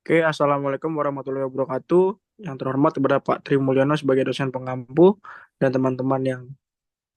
Oke, Assalamualaikum warahmatullahi wabarakatuh. Yang terhormat kepada Pak Tri Mulyono sebagai dosen pengampu dan teman-teman yang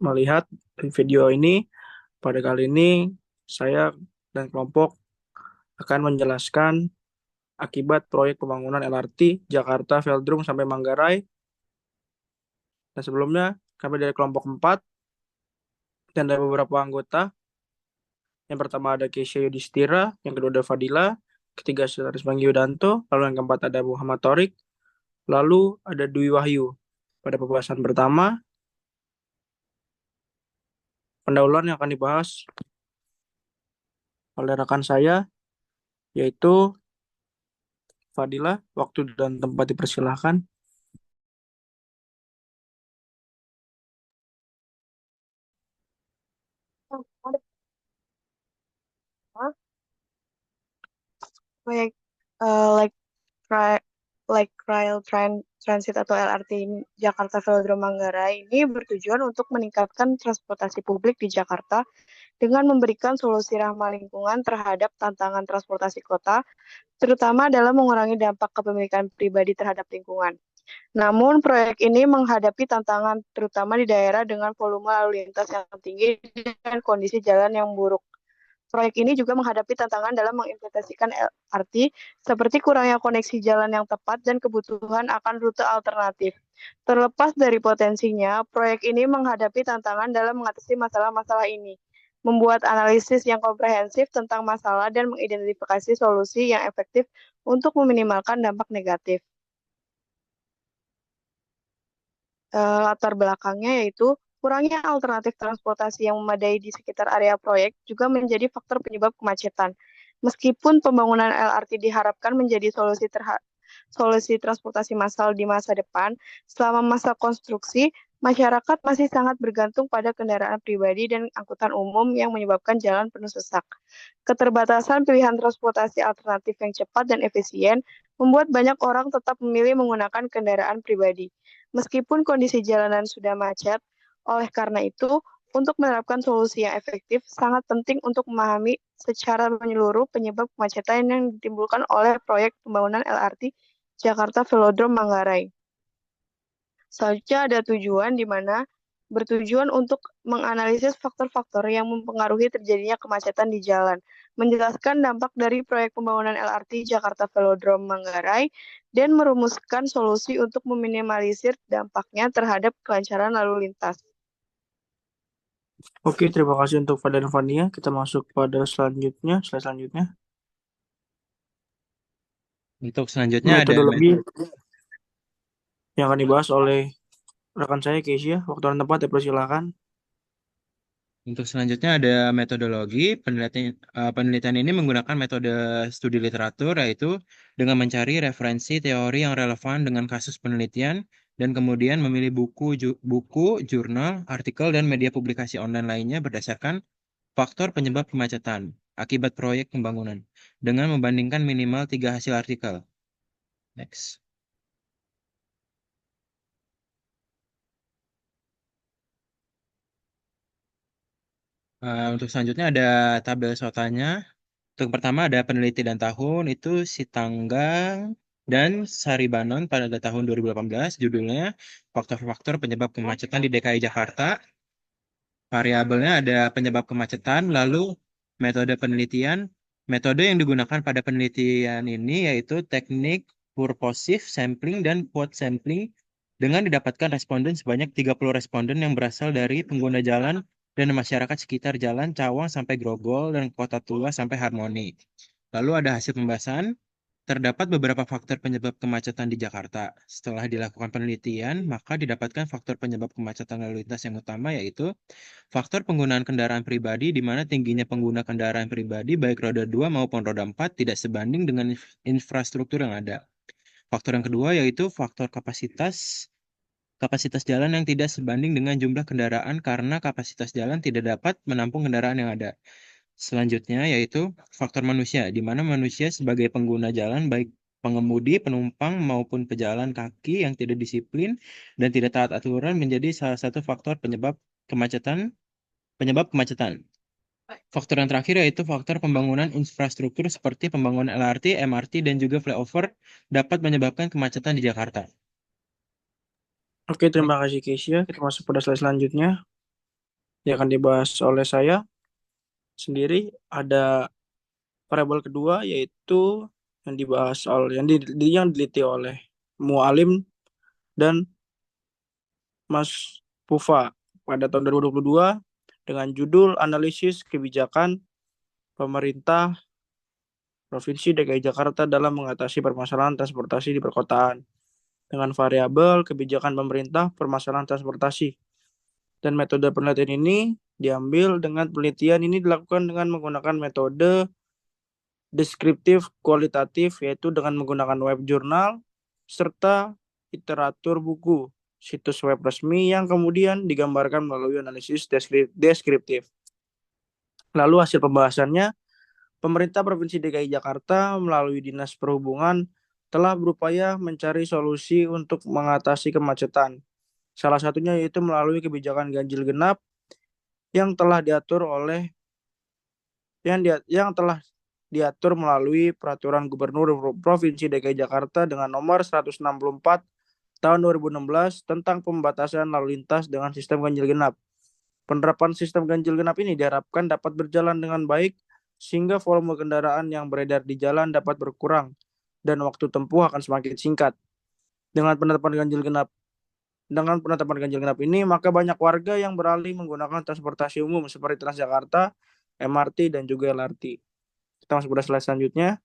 melihat video ini. Pada kali ini, saya dan kelompok akan menjelaskan akibat proyek pembangunan LRT Jakarta Velodrome sampai Manggarai. Dan sebelumnya, kami dari kelompok 4 dan dari beberapa anggota. Yang pertama ada Keisha Yudhistira, yang kedua ada Fadila, ketiga Sutaris Banggi Yudanto, lalu yang keempat ada Muhammad Torik, lalu ada Dwi Wahyu. Pada pembahasan pertama, pendahuluan yang akan dibahas oleh rekan saya, yaitu Fadila. Waktu dan tempat dipersilahkan. Proyek like Rail Transit atau LRT Jakarta Velodrome Manggarai ini bertujuan untuk meningkatkan transportasi publik di Jakarta dengan memberikan solusi ramah lingkungan terhadap tantangan transportasi kota, terutama dalam mengurangi dampak kepemilikan pribadi terhadap lingkungan. Namun, proyek ini menghadapi tantangan terutama di daerah dengan volume lalu lintas yang tinggi dan kondisi jalan yang buruk. Proyek ini juga menghadapi tantangan dalam mengimplementasikan LRT, seperti kurangnya koneksi jalan yang tepat dan kebutuhan akan rute alternatif. Terlepas dari potensinya, proyek ini menghadapi tantangan dalam mengatasi masalah-masalah ini, membuat analisis yang komprehensif tentang masalah dan mengidentifikasi solusi yang efektif untuk meminimalkan dampak negatif. Latar belakangnya yaitu kurangnya alternatif transportasi yang memadai di sekitar area proyek juga menjadi faktor penyebab kemacetan. Meskipun pembangunan LRT diharapkan menjadi solusi transportasi massal di masa depan, selama masa konstruksi, masyarakat masih sangat bergantung pada kendaraan pribadi dan angkutan umum yang menyebabkan jalan penuh sesak. Keterbatasan pilihan transportasi alternatif yang cepat dan efisien membuat banyak orang tetap memilih menggunakan kendaraan pribadi. Meskipun kondisi jalanan sudah macet, oleh karena itu, untuk menerapkan solusi yang efektif, sangat penting untuk memahami secara menyeluruh penyebab kemacetan yang ditimbulkan oleh proyek pembangunan LRT Jakarta Velodrome Manggarai. Selanjutnya ada tujuan di mana bertujuan untuk menganalisis faktor-faktor yang mempengaruhi terjadinya kemacetan di jalan, menjelaskan dampak dari proyek pembangunan LRT Jakarta Velodrome Manggarai, dan merumuskan solusi untuk meminimalisir dampaknya terhadap kelancaran lalu lintas. Oke, terima kasih untuk Fadila dan Fania. Kita masuk pada selanjutnya, slide selanjutnya. Untuk selanjutnya ada Metodologi yang akan dibahas oleh rekan saya, Keisha. Waktu dan tempat dipersilahkan. metodologi penelitian. Penelitian ini menggunakan metode studi literatur, yaitu dengan mencari referensi teori yang relevan dengan kasus penelitian dan kemudian memilih buku, jurnal, artikel, dan media publikasi online lainnya berdasarkan faktor penyebab kemacetan akibat proyek pembangunan dengan membandingkan minimal 3 hasil artikel. Next. Untuk selanjutnya ada tabel SWOT-nya. Untuk pertama ada peneliti dan tahun, itu Sitanggang dan Saribanon pada tahun 2018. Judulnya Faktor-faktor penyebab kemacetan di DKI Jakarta. Variabelnya ada penyebab kemacetan, lalu metode penelitian. Metode yang digunakan pada penelitian ini yaitu teknik purposive sampling dan quote sampling dengan didapatkan responden sebanyak 30 responden yang berasal dari pengguna jalan dan masyarakat sekitar jalan Cawang sampai Grogol dan Kota Tua sampai Harmoni. Lalu ada hasil pembahasan. Terdapat beberapa faktor penyebab kemacetan di Jakarta. Setelah dilakukan penelitian, maka didapatkan faktor penyebab kemacetan lalu lintas yang utama yaitu faktor penggunaan kendaraan pribadi, di mana tingginya pengguna kendaraan pribadi baik roda 2 maupun roda 4 tidak sebanding dengan infrastruktur yang ada. Faktor yang kedua yaitu faktor kapasitas jalan yang tidak sebanding dengan jumlah kendaraan karena kapasitas jalan tidak dapat menampung kendaraan yang ada. Selanjutnya yaitu faktor manusia, di mana manusia sebagai pengguna jalan baik pengemudi, penumpang maupun pejalan kaki yang tidak disiplin dan tidak taat aturan menjadi salah satu faktor penyebab kemacetan. Faktor yang terakhir yaitu faktor pembangunan infrastruktur seperti pembangunan LRT, MRT, dan juga flyover dapat menyebabkan kemacetan di Jakarta. Oke, terima kasih Keisha. Kita masuk pada slide selanjutnya yang akan dibahas oleh saya sendiri. Ada variabel kedua yaitu yang dibahas oleh yang diliti oleh Mualim dan Mas Pufa pada tahun 2022 dengan judul Analisis Kebijakan Pemerintah Provinsi DKI Jakarta dalam mengatasi permasalahan transportasi di perkotaan dengan variabel kebijakan pemerintah permasalahan transportasi. Dan metode penelitian ini diambil dengan penelitian ini dilakukan dengan menggunakan metode deskriptif kualitatif yaitu dengan menggunakan web jurnal serta literatur buku situs web resmi yang kemudian digambarkan melalui analisis deskriptif. Lalu hasil pembahasannya, pemerintah Provinsi DKI Jakarta melalui Dinas Perhubungan telah berupaya mencari solusi untuk mengatasi kemacetan. Salah satunya yaitu melalui kebijakan ganjil genap yang telah diatur oleh yang telah diatur melalui Peraturan Gubernur Provinsi DKI Jakarta dengan nomor 164 tahun 2016 tentang pembatasan lalu lintas dengan sistem ganjil genap. Penerapan sistem ganjil genap ini diharapkan dapat berjalan dengan baik sehingga volume kendaraan yang beredar di jalan dapat berkurang dan waktu tempuh akan semakin singkat. Dengan penerapan ganjil genap ini, maka banyak warga yang beralih menggunakan transportasi umum seperti Transjakarta, MRT, dan juga LRT. Kita masuk pada slide selanjutnya.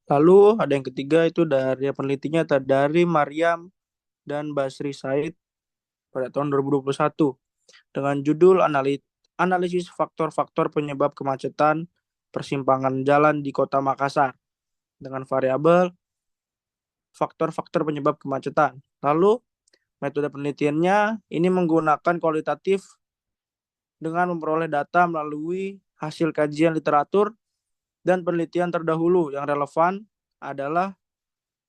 Lalu ada yang ketiga itu dari penelitinya dari Maryam dan Basri Said pada tahun 2021 dengan judul Analisis Faktor-Faktor Penyebab Kemacetan Persimpangan Jalan di Kota Makassar dengan variabel faktor-faktor penyebab kemacetan. Lalu metode penelitiannya ini menggunakan kualitatif dengan memperoleh data melalui hasil kajian literatur dan penelitian terdahulu yang relevan adalah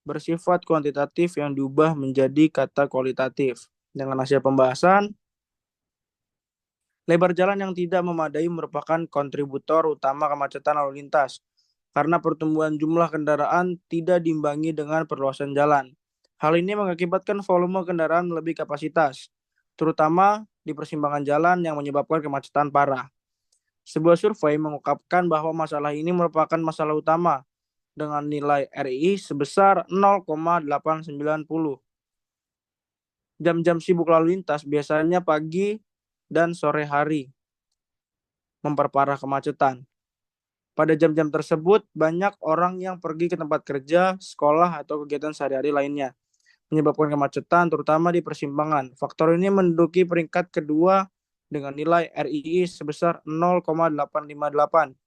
bersifat kuantitatif yang diubah menjadi kata kualitatif. Dengan hasil pembahasan, lebar jalan yang tidak memadai merupakan kontributor utama kemacetan lalu lintas karena pertumbuhan jumlah kendaraan tidak diimbangi dengan perluasan jalan. Hal ini mengakibatkan volume kendaraan melebihi kapasitas, terutama di persimpangan jalan yang menyebabkan kemacetan parah. Sebuah survei mengungkapkan bahwa masalah ini merupakan masalah utama dengan nilai RII sebesar 0,890. Jam-jam sibuk lalu lintas biasanya pagi dan sore hari memperparah kemacetan. Pada jam-jam tersebut, banyak orang yang pergi ke tempat kerja, sekolah, atau kegiatan sehari-hari lainnya, menyebabkan kemacetan terutama di persimpangan. Faktor ini menduduki peringkat kedua dengan nilai RII sebesar 0,858.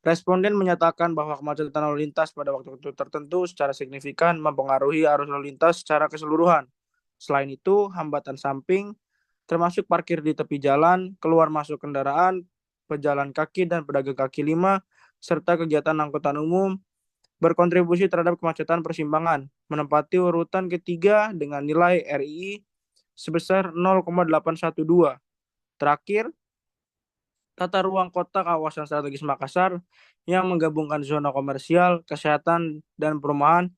Responden menyatakan bahwa kemacetan lalu lintas pada waktu tertentu secara signifikan mempengaruhi arus lalu lintas secara keseluruhan. Selain itu, hambatan samping, termasuk parkir di tepi jalan, keluar masuk kendaraan, pejalan kaki dan pedagang kaki lima, serta kegiatan angkutan umum, berkontribusi terhadap kemacetan persimpangan, menempati urutan ketiga dengan nilai RII sebesar 0,812. Terakhir, tata ruang kota kawasan strategis Makassar yang menggabungkan zona komersial, kesehatan, dan perumahan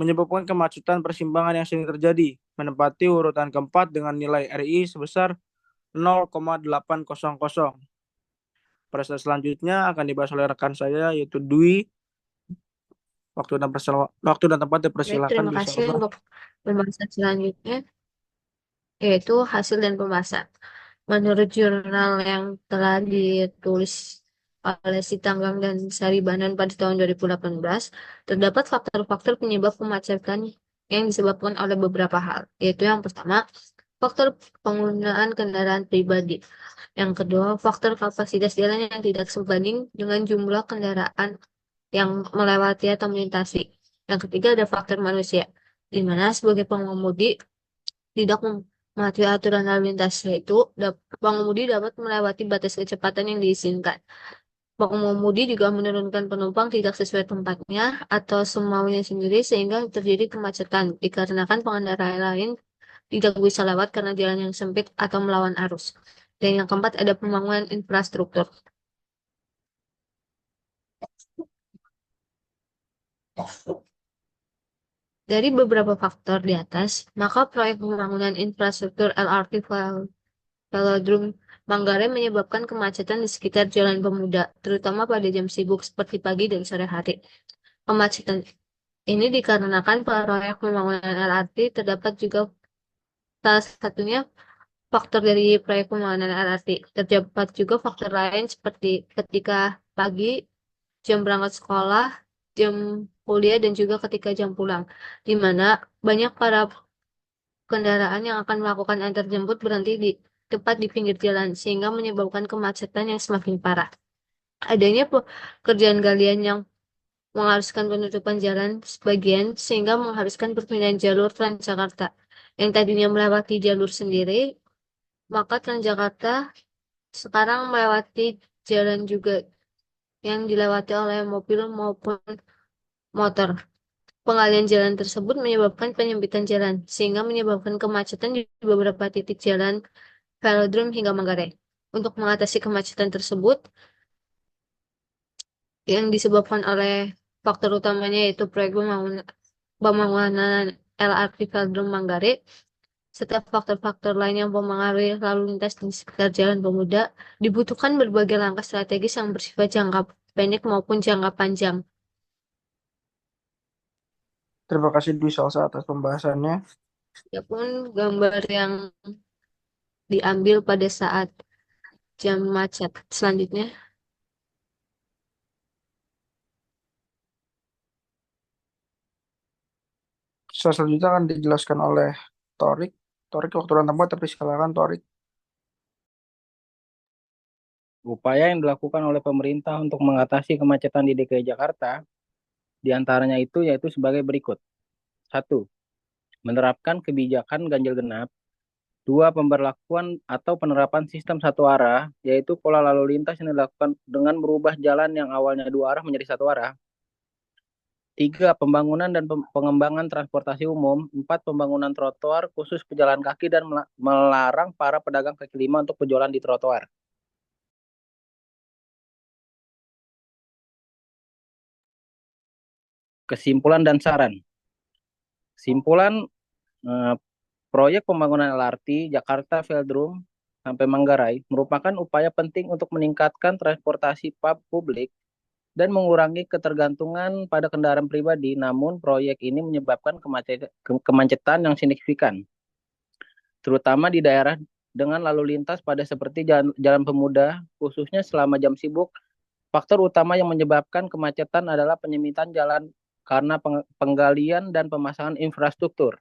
menyebabkan kemacetan persimpangan yang sering terjadi, menempati urutan keempat dengan nilai RI sebesar 0,800. Pada slide selanjutnya akan dibahas oleh rekan saya yaitu Dwi. Waktu dan tempat Baik, dipersilakan terima bisa kasih untuk pembahasan selanjutnya, yaitu hasil dan pembahasan. Menurut jurnal yang telah ditulis oleh Sitanggang dan Saribanan pada tahun 2018, terdapat faktor-faktor penyebab kemacetan yang disebabkan oleh beberapa hal, yaitu yang pertama, faktor penggunaan kendaraan pribadi. Yang kedua, faktor kapasitas jalan yang tidak sebanding dengan jumlah kendaraan yang melewati atau melintasi. Yang ketiga ada faktor manusia, di mana sebagai pengemudi tidak mematuhi aturan lalu lintas, yaitu pengemudi dapat melewati batas kecepatan yang diizinkan. Pengemudi juga menurunkan penumpang tidak sesuai tempatnya atau semaunya sendiri sehingga terjadi kemacetan dikarenakan pengendara lain tidak bisa lewat karena jalan yang sempit atau melawan arus. Dan yang keempat ada pembangunan infrastruktur. Dari beberapa faktor di atas, maka proyek pembangunan infrastruktur LRT Velodrome Manggarai menyebabkan kemacetan di sekitar Jalan Pemuda, terutama pada jam sibuk seperti pagi dan sore hari. Kemacetan ini dikarenakan proyek pembangunan LRT terdapat juga salah satunya faktor dari proyek pembangunan LRT. Terdapat juga faktor lain seperti ketika pagi, jam berangkat sekolah, jam kuliah, dan juga ketika jam pulang, di mana banyak para kendaraan yang akan melakukan antar jemput berhenti di tepat di pinggir jalan, sehingga menyebabkan kemacetan yang semakin parah. Adanya pekerjaan galian yang mengharuskan penutupan jalan sebagian, sehingga mengharuskan perpindahan jalur Transjakarta. Yang tadinya melewati jalur sendiri, maka Transjakarta sekarang melewati jalan juga yang dilewati oleh mobil maupun motor. Pengalian jalan tersebut menyebabkan penyempitan jalan, sehingga menyebabkan kemacetan di beberapa titik jalan velodrome hingga Manggarai. Untuk mengatasi kemacetan tersebut, yang disebabkan oleh faktor utamanya yaitu proyek pembangunan LRT Velodrome Manggarai, serta faktor-faktor lain yang mempengaruhi lalu lintas di sekitar Jalan Pemuda, dibutuhkan berbagai langkah strategis yang bersifat jangka pendek maupun jangka panjang. Terima kasih Dwi Salsa atas pembahasannya. Adapun gambar yang diambil pada saat jam macet selanjutnya, Selanjutnya akan dijelaskan oleh Torik. Torik waktu dan tempat terpersilakan Torik. Upaya yang dilakukan oleh pemerintah untuk mengatasi kemacetan di DKI Jakarta, diantaranya itu yaitu sebagai berikut. 1. Menerapkan kebijakan ganjil genap. 2. Pemberlakuan atau penerapan sistem satu arah, yaitu pola lalu lintas yang dilakukan dengan merubah jalan yang awalnya dua arah menjadi satu arah. 3. Pembangunan dan pengembangan transportasi umum. 4. Pembangunan trotoar khusus pejalan kaki dan melarang para pedagang kaki lima untuk berjualan di trotoar. Kesimpulan dan saran. Kesimpulan, proyek pembangunan LRT Jakarta Velodrome sampai Manggarai merupakan upaya penting untuk meningkatkan transportasi publik dan mengurangi ketergantungan pada kendaraan pribadi. Namun proyek ini menyebabkan kemacetan yang signifikan, terutama di daerah dengan lalu lintas padat seperti Jalan Pemuda, khususnya selama jam sibuk. Faktor utama yang menyebabkan kemacetan adalah penyempitan jalan karena penggalian dan pemasangan infrastruktur,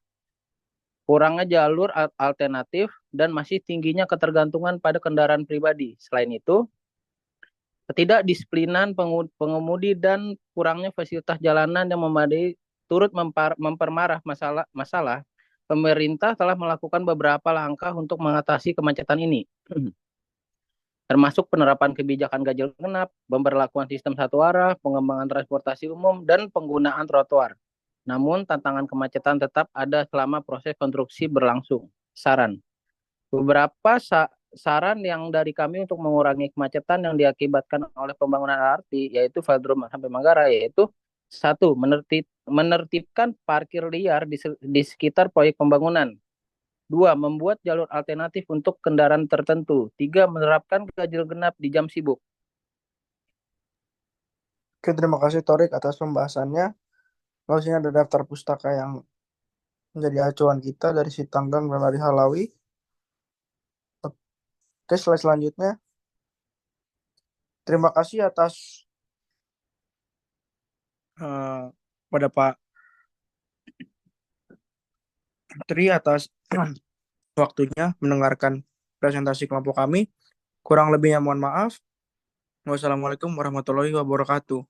kurangnya jalur alternatif, dan masih tingginya ketergantungan pada kendaraan pribadi. Selain itu, ketidakdisiplinan pengemudi dan kurangnya fasilitas jalanan yang memadai turut memperparah masalah. Pemerintah telah melakukan beberapa langkah untuk mengatasi kemacetan ini, termasuk penerapan kebijakan ganjil genap, pemberlakuan sistem satu arah, pengembangan transportasi umum, dan penggunaan trotoar. Namun, tantangan kemacetan tetap ada selama proses konstruksi berlangsung. Saran. Beberapa saran yang dari kami untuk mengurangi kemacetan yang diakibatkan oleh pembangunan LRT, yaitu Velodrome sampai Manggarai, yaitu 1. Menertibkan parkir liar di sekitar proyek pembangunan. 2. Membuat jalur alternatif untuk kendaraan tertentu. 3. Menerapkan ganjil genap di jam sibuk. Oke, terima kasih Torik atas pembahasannya. Lalu sini ada daftar pustaka yang menjadi acuan kita dari Sitanggang dan dari Halawi. Oke, slide selanjutnya. Terima kasih atas pada Pak Tri atas waktunya mendengarkan presentasi kelompok kami. Kurang lebihnya mohon maaf. Wassalamualaikum warahmatullahi wabarakatuh.